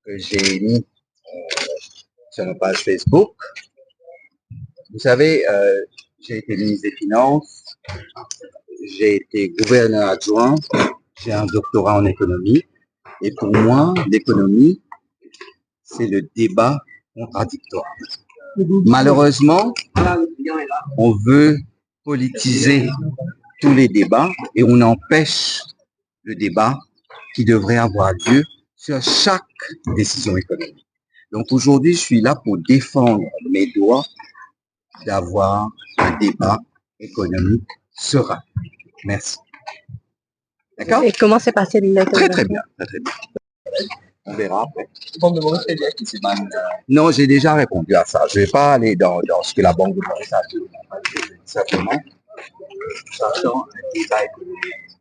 que j'ai mis sur ma page Facebook. Vous savez, j'ai été ministre des Finances, j'ai été gouverneur adjoint, j'ai un doctorat en économie. Et pour moi, l'économie, c'est le débat contradictoire. Malheureusement, on veut politiser tous les débats et on empêche le débat qui devrait avoir lieu sur chaque décision économique. Donc aujourd'hui, je suis là pour défendre mes droits d'avoir un débat économique serein. Merci. D'accord? Et comment s'est passé l'élection? Très bien, très bien. On verra après. Non, j'ai déjà répondu à ça. Je ne vais pas aller dans ce que la Banque de Paris a dit. Simplement, j'attends un débat économique.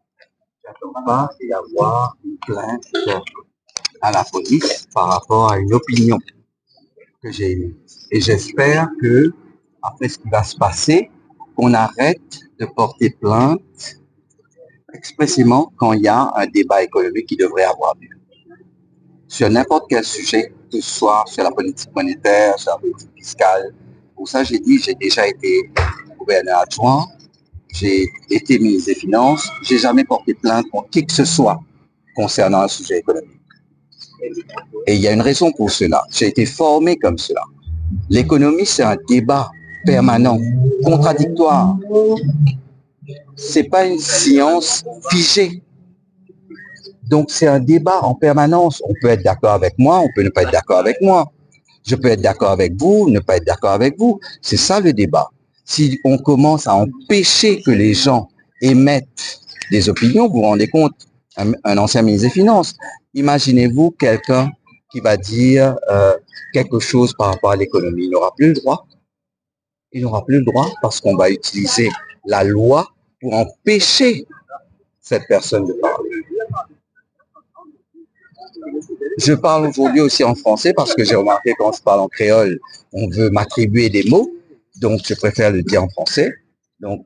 J'attends pas d'avoir une plainte à la police par rapport à une opinion que j'ai émise. Et j'espère que, après ce qui va se passer, qu'on arrête de porter plainte expressément quand il y a un débat économique qui devrait avoir lieu. Sur n'importe quel sujet, que ce soit sur la politique monétaire, sur la politique fiscale. Pour ça, j'ai dit, j'ai déjà été gouverneur adjoint, j'ai été ministre des Finances, j'ai jamais porté plainte contre qui que ce soit concernant un sujet économique. Et il y a une raison pour cela. J'ai été formé comme cela. L'économie, c'est un débat permanent, contradictoire. C'est pas une science figée. Donc, c'est un débat en permanence. On peut être d'accord avec moi, on peut ne pas être d'accord avec moi. Je peux être d'accord avec vous, ne pas être d'accord avec vous. C'est ça le débat. Si on commence à empêcher que les gens émettent des opinions, vous vous rendez compte, un ancien ministre des Finances, imaginez-vous quelqu'un qui va dire quelque chose par rapport à l'économie. Il n'aura plus le droit. Il n'aura plus le droit parce qu'on va utiliser la loi pour empêcher cette personne de parler. Je parle aujourd'hui aussi en français parce que j'ai remarqué quand je parle en créole, on veut m'attribuer des mots, donc je préfère le dire en français. Donc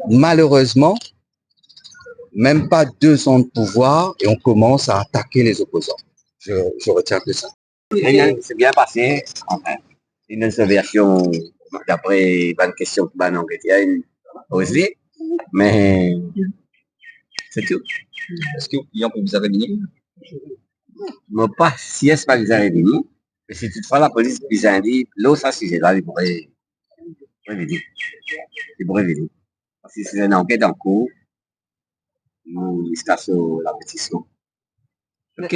malheureusement, même pas 2 ans de pouvoir et on commence à attaquer les opposants. Je retiens que ça. C'est bien passé, enfin. Une observation d'après une question que Banon Chrétien posée, mais c'est tout. Est-ce que le client peut vous réunir? Mais pas si est-ce pas les a réunis, mais si toutefois la police vous a dit, l'eau, ça, si c'est là, il pourrait venir. Il pourrait venir. Parce que c'est une enquête en cours, nous, il se casse la pétition. Ok?